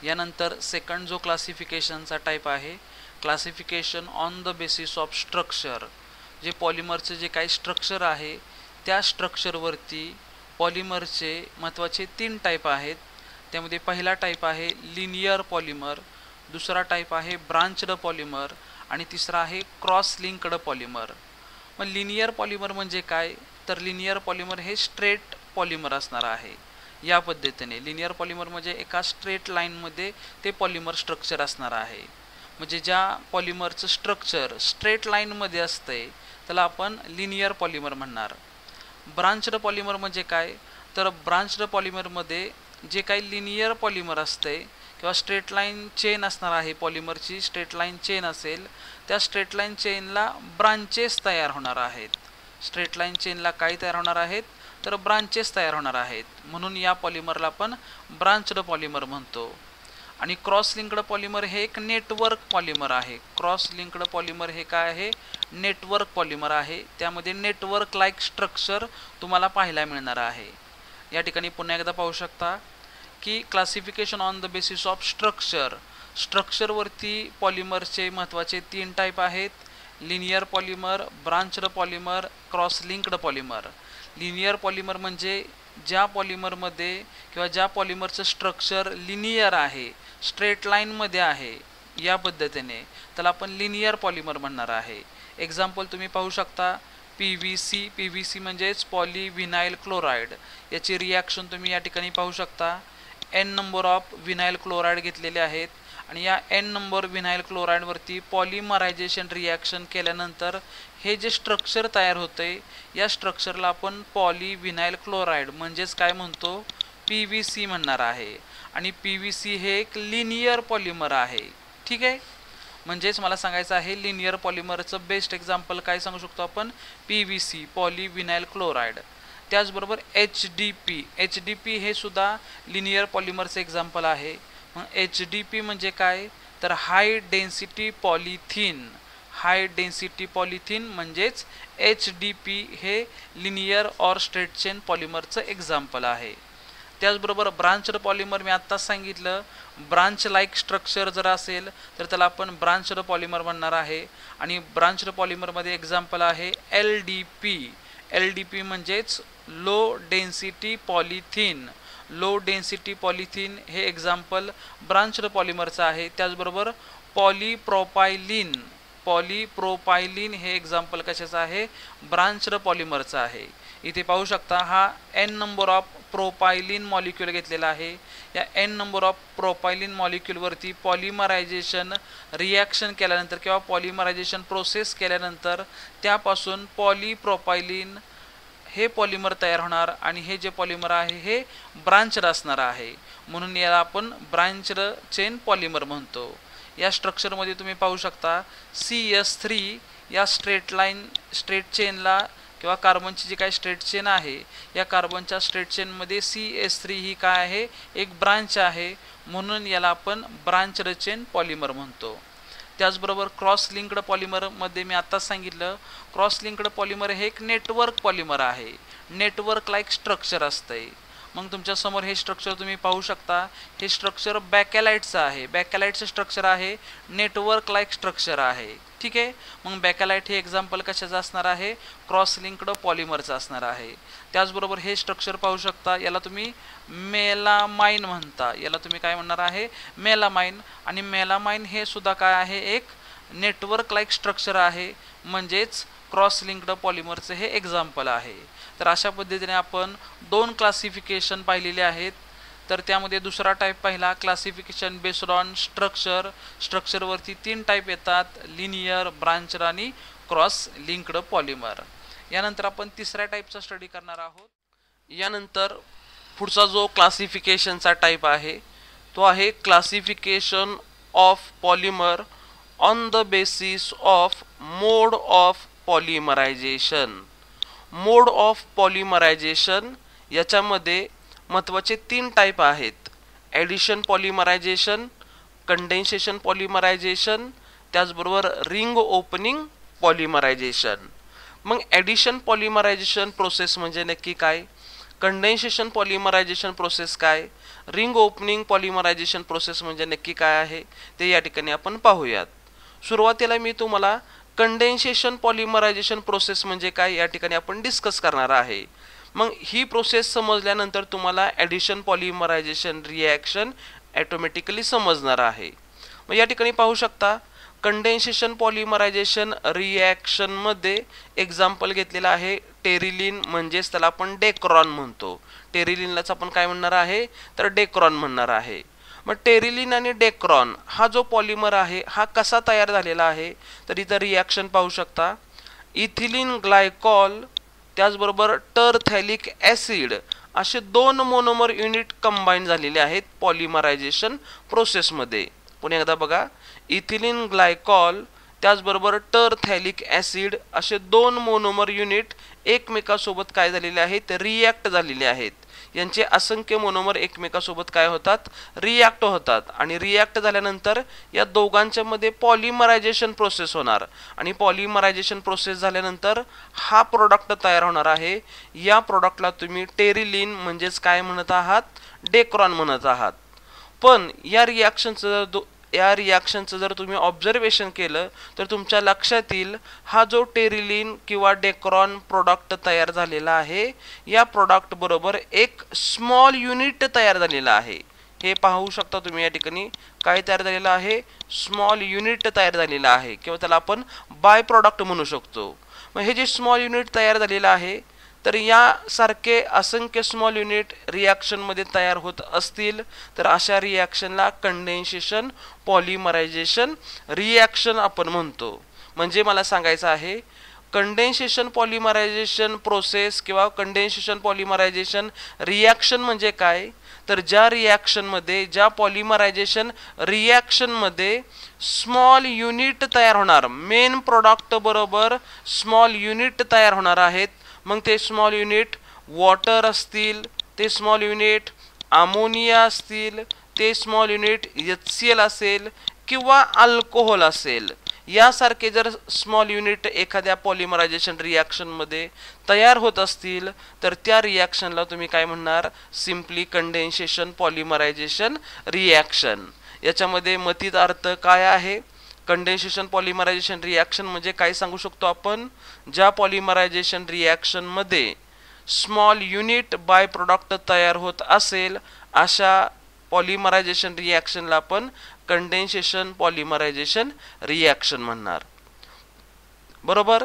यानंतर सेकंड जो क्लासिफिकेशनचा टाईप आहे, classification on the basis of structure. जे पॉलिमरचे जे काही स्ट्रक्चर आहे त्या स्ट्रक्चरवरती पॉलिमरचे महत्त्वाचे 3 टाईप आहेत. त्यामध्ये पहिला टाईप आहे लिनियर पॉलिमर, दुसरा टाईप आहे ब्रांच्ड पॉलिमर आणि तिसरा आहे क्रॉस लिंक्ड पॉलिमर. मग लिनियर पॉलिमर म्हणजे काय, तर लिनियर पॉलिमर हे स्ट्रेट पॉलिमर असणार आहे. या पद्धतीने लिनियर पॉलिमर म्हणजे एका स्ट्रेट लाईनमध्ये ते पॉलिमर स्ट्रक्चर असणार आहे. म्हणजे ज्या पॉलिमरचं स्ट्रक्चर स्ट्रेट लाईनमध्ये असतंय त्याला आपण लिनियर पॉलिमर म्हणणार. ब्रांच्ड पॉलिमर म्हणजे काय, तर ब्रांच्ड पॉलिमरमध्ये जे काही लिनियर पॉलिमर असते किंवा स्ट्रेट लाईन चेन असणार आहे, पॉलिमरची स्ट्रेट लाईन चेन असेल, त्या स्ट्रेट लाईन चेनला ब्रांचेस तयार होणार आहेत. स्ट्रेट लाईन चेनला काय तयार होणार आहेत, तर ब्रांचेस तयार होणार आहेत. म्हणून या पॉलिमरला आपण ब्रांच्ड पॉलिमर म्हणतो. आणि क्रॉस लिंक्ड पॉलिमर हे एक नेटवर्क पॉलिमर आहे. क्रॉस लिंक्ड पॉलिमर हे काय आहे, नेटवर्क पॉलिमर आहे. त्यामध्ये नेटवर्क लाईक स्ट्रक्चर तुम्हाला पाहायला मिळणार आहे. या ठिकाणी पुन्हा एकदा पाहू शकता की classification on the basis of structure, स्ट्रक्चरवरती पॉलिमरचे महत्त्वाचे 3 टाईप आहेत, linear polymer, branched polymer, cross linked polymer. Linear polymer म्हणजे ज्या पॉलिमरमध्ये किंवा ज्या पॉलिमरचं स्ट्रक्चर लिनियर आहे, स्ट्रेट लाईनमध्ये आहे, या पद्धतीने त्याला आपण लिनियर पॉलिमर म्हणणार आहे. एक्झाम्पल तुम्ही पाहू शकता PVC. PVC म्हणजेच पॉलीव्हिनाइल क्लोराईड. याची रिॲक्शन तुम्ही या ठिकाणी पाहू शकता. N number of vinyl chloride घेतलेले आहेत आणि या N नंबर व्हिनाइल क्लोराईडवरती पॉलिमरायझेशन रिॲक्शन केल्यानंतर हे जे स्ट्रक्चर तयार होते या स्ट्रक्चरला आपण पॉलीव्हिनाइल क्लोराईड म्हणजेच काय म्हणतो, PVC म्हणणार आहे. आणि PVC हे एक लिनियर पॉलिमर आहे. ठीक आहे, म्हणजेच मला सांगायचं आहे लिनियर पॉलिमरचं बेस्ट एक्झाम्पल काय सांगू शकतो आपण, PVC पॉलीव्हिनाइल क्लोराईड. त्याचबरोबर HDP हे सुद्धा लिनियर पॉलिमरचं एक्झाम्पल आहे. मग HDP म्हणजे काय, तर high density polythene. High density polythene म्हणजेच HDP हे लिनियर ऑर स्ट्रेट चेन पॉलिमरचं एक्झाम्पल आहे. त्याचबरोबर ब्रांच्ड पॉलिमर मी आत्ताच सांगितलं, ब्रांच लाईक स्ट्रक्चर जर असेल तर त्याला आपण ब्रांच्ड पॉलिमर म्हणणार आहे. आणि ब्रांच्ड पॉलिमरमध्ये एक्झाम्पल आहे LDP. LDP म्हणजेच low density polythene. Low density polythene हे एक्झाम्पल ब्रांच्ड पॉलिमरचं आहे. त्याचबरोबर पॉलीप्रोपायलिन. पॉलीप्रोपायलिन हे एक्झाम्पल कशाचं आहे, ब्रांच्ड पॉलिमरचं आहे. इथे पाहू शकता हा N नंबर ऑफ प्रोपायलिन मॉलिक्यूल घेतलेला आहे. या N नंबर ऑफ प्रोपायलिन मॉलिक्यूलवरती पॉलिमरायझेशन रिॲक्शन केल्यानंतर किंवा पॉलिमरायझेशन प्रोसेस केल्यानंतर त्यापासून पॉलीप्रोपायलिन हे पॉलिमर तयार होणार आणि हे जे पॉलिमर आहे हे ब्रांच्ड असणार आहे. म्हणून याला आपण ब्रांच्ड चेन पॉलिमर म्हणतो. या स्ट्रक्चरमध्ये तुम्ही पाहू शकता CS3 या स्ट्रेट चेनला किंवा कार्बनची जी काही स्ट्रेट चेन आहे या कार्बनच्या स्ट्रेट चेनमध्ये CS3 ही काय आहे, एक ब्रांच आहे. म्हणून याला आपण ब्रांच्ड चेन पॉलिमर म्हणतो. त्याचबरोबर क्रॉस लिंक्ड पॉलिमरमध्ये मी आत्ताच सांगितलं, क्रॉस लिंक्ड पॉलिमर हे एक नेटवर्क पॉलिमर आहे. नेटवर्क लाईक स्ट्रक्चर असते. मग तुमच्यासमोर हे स्ट्रक्चर तुम्ही पाहू शकता, हे स्ट्रक्चर बॅकॅलाइटचं आहे. बॅकॅलाइटचं स्ट्रक्चर आहे, नेटवर्क लाईक स्ट्रक्चर आहे. ठीक आहे, मग बॅकॅलाइट हे एक्झाम्पल कशाचं असणार आहे, क्रॉस लिंक्ड पॉलिमरचं असणार आहे. त्याचबरोबर हे स्ट्रक्चर पाहू शकता, याला तुम्ही मेलामाइन म्हणता. याला तुम्ही काय म्हणणार आहे, मेलामाइन. आणि मेलामाइन हे सुद्धा काय आहे, एक नेटवर्क लाईक स्ट्रक्चर आहे. म्हणजेच क्रॉस लिंक्ड पॉलिमरचं हे एक्झाम्पल आहे. तर अशा पद्धतीने आपण 2 क्लासिफिकेशन पाहिलेले आहेत. तर त्यामध्ये दुसरा टाईप पाहिला क्लासिफिकेशन बेस्ड ऑन स्ट्रक्चर. स्ट्रक्चरवरती 3 टाईप येतात, लिनियर, ब्रांच्ड आणि क्रॉस लिंक्ड पॉलिमर. यानंतर आपण तिसऱ्या टाईपचा स्टडी करणार आहोत. यानंतर पुढचा जो क्लासिफिकेशनचा टाईप आहे तो आहे classification of polymer on the basis of mode of polymerisation. Mode of polymerisation याच्यामध्ये महत्त्वाचे 3 टाईप आहेत, ॲडिशन पॉलिमरायझेशन, कंडेन्सेशन पॉलिमरायझेशन, त्याचबरोबर रिंग ओपनिंग पॉलिमरायझेशन. मग ॲडिशन पॉलिमरायझेशन प्रोसेस म्हणजे नक्की काय, कंडेन्सेशन पॉलिमरायझेशन प्रोसेस काय रिंग ओपनिंग पॉलिमरायझेशन प्रोसेस म्हणजे नक्की काय आहे ते या ठिकाणी आपण पाहूयात. सुरुवातीला मी तुम्हाला कंडेन्सेशन पॉलिमरायझेशन प्रोसेस म्हणजे काय या ठिकाणी आपण डिस्कस करणार आहे. मग ही प्रोसेस समजल्यानंतर तुम्हाला ॲडिशन पॉलिमरायझेशन रिॲक्शन ॲटोमॅटिकली समजणार आहे. मग या ठिकाणी पाहू शकता कंडेन्सेशन पॉलिमरायझेशन रिॲक्शनमध्ये एक्झाम्पल घेतलेला आहे टेरिलिन, म्हणजेच त्याला आपण डेक्रॉन म्हणतो. टेरिलिनलाच आपण काय म्हणणार आहे तर डेक्रॉन म्हणणार आहे. मग टेरिलिन आणि डेक्रॉन हा जो पॉलिमर आहे हा कसा तयार झालेला आहे तर इथं रिॲक्शन पाहू शकता. इथिलीन ग्लायकॉल त्याचबरोबर टरथॅलिक ॲसिड असे 2 मोनोमर युनिट कंबाईन झालेले आहेत पॉलिमरायझेशन प्रोसेसमध्ये. पुन्हा एकदा बघा, इथिलीन ग्लायकॉल त्याचबरोबर टरथॅलिक ॲसिड असे 2 मोनोमर युनिट एकमेकासोबत काय झालेले आहेत रिॲक्ट झालेले आहेत. यांचे असंख्य मोनोमर एकमेकासोबत काय होतात रिॲक्ट होतात आणि रिॲक्ट झाल्यानंतर या दोघांच्या मध्ये पॉलिमरायझेशन प्रोसेस होणार आणि पॉलिमरायझेशन प्रोसेस झाल्यानंतर हा प्रोडक्ट तयार होणार आहे. या प्रोडक्टला तुम्ही टेरिलिन म्हणजेच काय म्हणत आहात डेक्रॉन म्हणत आहात. पण या रिॲक्शनचं जर तुम्ही ऑब्झर्वेशन केलं तर तुमच्या लक्षात येईल हा जो टेरिलिन किंवा डेक्रॉन प्रोडक्ट तयार झालेला आहे या प्रोडक्ट बरोबर एक स्मॉल युनिट तयार झालेला आहे. हे पाहू शकता तुम्ही या ठिकाणी काय तयार झालेलं आहे स्मॉल युनिट तयार झालेला आहे किंवा त्याला आपण बाय प्रोडक्ट म्हणू शकतो. मग हे जे स्मॉल युनिट तयार झालेलं आहे तर यासारखे असंख्य स्मॉल युनिट रिॲक्शनमध्ये तयार होत असतील तर अशा रिॲक्शनला कंडेन्सेशन पॉलिमरायझेशन रिॲक्शन आपण म्हणतो. म्हणजे मला सांगायचं आहे कंडेन्सेशन पॉलिमरायझेशन प्रोसेस किंवा कंडेन्सेशन पॉलिमरायझेशन रिॲक्शन म्हणजे काय तर ज्या रिॲक्शनमध्ये ज्या पॉलिमरायझेशन रिॲक्शनमध्ये स्मॉल युनिट तयार होणार, मेन प्रोडक्ट बरोबर स्मॉल युनिट तयार होणार आहेत. मग ते स्मॉल युनिट वॉटर असतील, ते स्मॉल युनिट अमोनिया असतील, ते स्मॉल युनिट HCl असेल किंवा अल्कोहोल असेल, यासारखे जर स्मॉल युनिट एखाद्या पॉलिमरायझेशन रिॲक्शनमध्ये तयार होत असतील तर त्या रिॲक्शनला तुम्ही काय म्हणणार सिम्पली कंडेन्सेशन पॉलिमरायझेशन रिॲक्शन. याच्यामध्ये मतित अर्थ काय आहे कंडेन्सेशन पॉलिमरायझेशन रिॲक्शन म्हणजे काय सांगू शकतो आपण ज्या पॉलिमरायझेशन रिॲक्शनमध्ये स्मॉल युनिट बाय प्रोडक्ट तयार होत असेल अशा पॉलिमरायझेशन रिॲक्शनला आपण कंडेन्सेशन पॉलिमरायझेशन रिॲक्शन म्हणणार. बरोबर.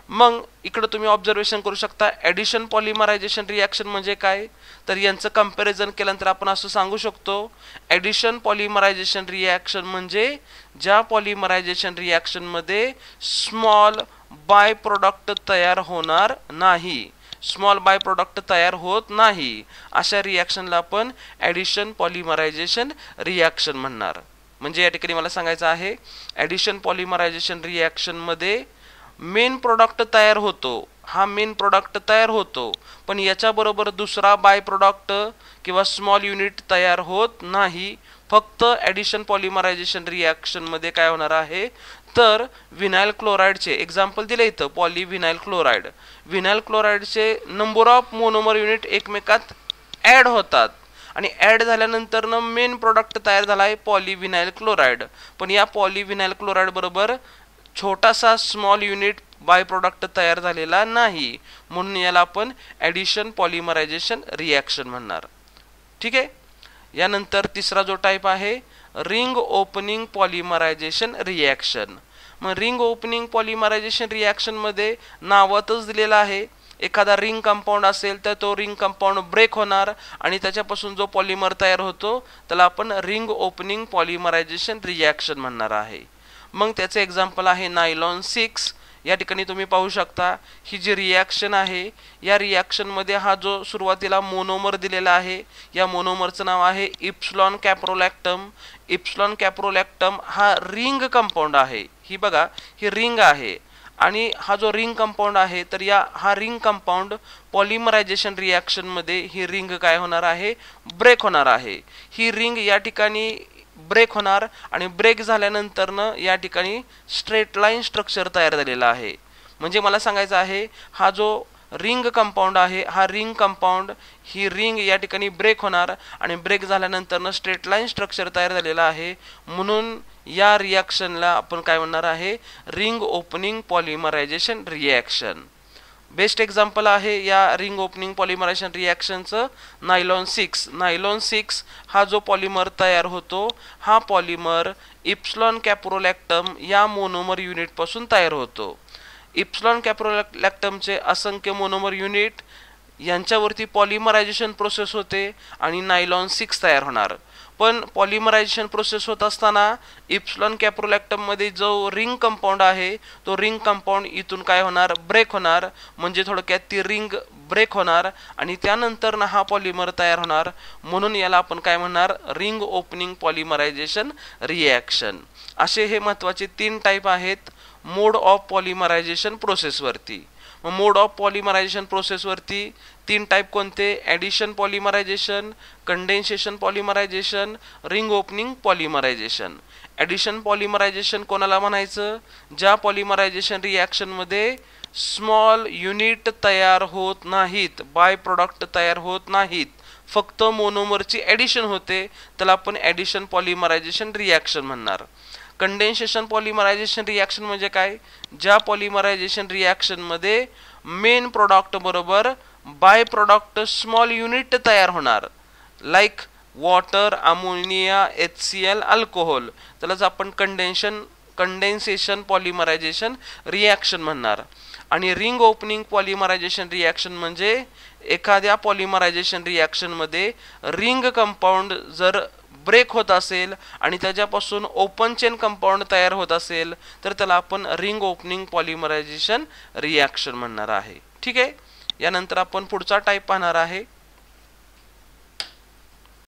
मग इकडे तुम्ही ऑब्झर्वेशन करू शकता ॲडिशन पॉलिमरायझेशन रिॲक्शन म्हणजे काय तर यांचं कंपॅरिझन केल्यानंतर आपण असं सांगू शकतो ॲडिशन पॉलिमरायझेशन रिॲक्शन म्हणजे ज्या पॉलिमरायझेशन रिॲक्शनमध्ये स्मॉल बाय प्रोडक्ट तयार होणार नाही, स्मॉल बाय प्रोडक्ट तयार होत नाही अशा रिॲक्शनला आपण ॲडिशन पॉलिमरायझेशन रिॲक्शन म्हणणार. म्हणजे या ठिकाणी मला सांगायचं आहे ॲडिशन पॉलिमरायझेशन रिॲक्शनमध्ये मेन प्रोडक्ट तयार होतो, हा मेन प्रोडक्ट तयार होतो पण याच्याबरोबर दुसरा बाय प्रोडक्ट किंवा स्मॉल युनिट तयार होत नाही. फक्त ॲडिशन पॉलिमरायझेशन रिॲक्शनमध्ये काय होणार आहे तर विनाइल क्लोराइडचे एक्झाम्पल दिले इथं पॉलिव्हिनाइल क्लोराइड, विनाइल क्लोराइडचे नंबर ऑफ मोनोमर युनिट एकमेकात ॲड होतात आणि ॲड झाल्यानंतर मेन प्रोडक्ट तयार झाला आहे पॉलिव्हिनाइल क्लोराइड. पण या पॉलिव्हिनाइल क्लोराइड बरोबर छोटासा स्मॉल युनिट बाय प्रोडक्ट तयार झालेला नाही म्हणून याला आपण ॲडिशन पॉलिमरायझेशन रिॲक्शन म्हणणार. ठीक आहे. यानंतर तिसरा जो टाईप आहे रिंग ओपनिंग पॉलिमरायझेशन रिॲक्शन. मग रिंग ओपनिंग पॉलिमरायझेशन रिॲक्शनमध्ये नावातच दिलेलं आहे एखादा रिंग कंपाऊंड असेल तर तो रिंग कंपाऊंड ब्रेक होणार आणि त्याच्यापासून जो पॉलिमर तयार होतो त्याला आपण रिंग ओपनिंग पॉलिमरायझेशन रिॲक्शन म्हणणार आहे. मग त्याचे एक्झाम्पल आहे नायलॉन 6. या ठिकाणी तुम्ही पाहू शकता ही जी रिॲक्शन आहे या रिॲक्शनमध्ये हा जो सुरुवातीला मोनोमर दिलेला आहे या मोनोमरचं नाव आहे इप्सिलॉन कॅप्रोलॅक्टम. इप्सिलॉन कॅप्रोलॅक्टम हा रिंग कंपाऊंड आहे. ही बघा ही रिंग आहे आणि हा जो रिंग कंपाऊंड आहे तर हा रिंग कंपाऊंड पॉलिमरायझेशन रिॲक्शनमध्ये ही रिंग काय होणार आहे ब्रेक होणार आहे. ही रिंग या ठिकाणी ब्रेक होणार आणि ब्रेक झाल्यानंतर या ठिकाणी स्ट्रेट लाईन स्ट्रक्चर तयार झालेला आहे. म्हणजे मला सांगायचं आहे हा जो रिंग कंपाऊंड आहे, हा रिंग कंपाऊंड ही रिंग या ठिकाणी ब्रेक होणार आणि ब्रेक झाल्यानंतर स्ट्रेट लाईन स्ट्रक्चर तयार झालेला आहे, म्हणून या रिॲक्शनला आपण काय म्हणणार आहे, ring opening polymerisation reaction. Best example आहे या रिंग ओपनिंग पॉलिमरायझेशन रिॲक्शनचं नायलॉन 6. नायलॉन 6 हा जो पॉलिमर तयार होतो, हा पॉलिमर इप्सिलॉन कॅप्रोलॅक्टम या मोनोमर युनिटपासून तयार होतो. इप्सिलॉन कॅप्रोलॅक्टमचे असंख्य मोनोमर युनिट यांच्यावरती पॉलिमरायझेशन प्रोसेस होते आणि नायलॉन 6 तयार होणार. पण पॉलिमरायझेशन प्रोसेस होत असताना इप्सिलॉन कॅप्रोलॅक्टम मध्ये जो रिंग कंपाऊंड आहे, तो रिंग कंपाऊंड इथून काय होणार, ब्रेक होणार, म्हणजे थोडक्यात ती रिंग ब्रेक होणार आणि त्यानंतर ना हा पॉलिमर तयार होणार, म्हणून याला आपण काय म्हणणार, रिंग ओपनिंग पॉलिमरायझेशन रिॲक्शन. असे हे महत्त्वाचे 3 टाईप आहेत मोड ऑफ पॉलिमरायझेशन प्रोसेसवरती. मोड ऑफ पॉलिमरायझेशन प्रोसेसवरती 3 टाईप कोणते, addition polymerisation, condensation polymerisation, ring opening polymerisation. Addition polymerisation कोणाला म्हणायचं, ज्या पॉलिमरायझेशन रिॲक्शनमध्ये स्मॉल युनिट तयार होत नाहीत, बाय प्रोडक्ट तयार होत नाहीत, फक्त मोनोमरची ॲडिशन होते, त्याला आपण ॲडिशन पॉलिमरायझेशन रिॲक्शन म्हणणार. कंडेन्सेशन पॉलिमरायझेशन रिॲक्शन म्हणजे काय, ज्या पॉलिमरायझेशन रिॲक्शन मध्ये मेन प्रोडक्ट बरोबर बाय प्रोडक्ट स्मॉल युनिट तयार होणार, like water, ammonia, HCl, alcohol, त्यालाच आपण कंडेन्सेशन पॉलिमरायझेशन रिॲक्शन म्हणणार. आणि रिंग ओपनिंग पॉलिमरायझेशन रिॲक्शन म्हणजे एखाद्या पॉलिमरायझेशन रिॲक्शन मध्ये रिंग कंपाऊंड जर ब्रेक होत असेल आणि त्याच्यापासून ओपन चेन कंपाऊंड तयार होत असेल तर त्याला आपण रिंग ओपनिंग पॉलिमरायझेशन रिॲक्शन म्हणणार आहे. ठीक आहे. यानंतर आपण पुढचा टाईप पाहणार आहे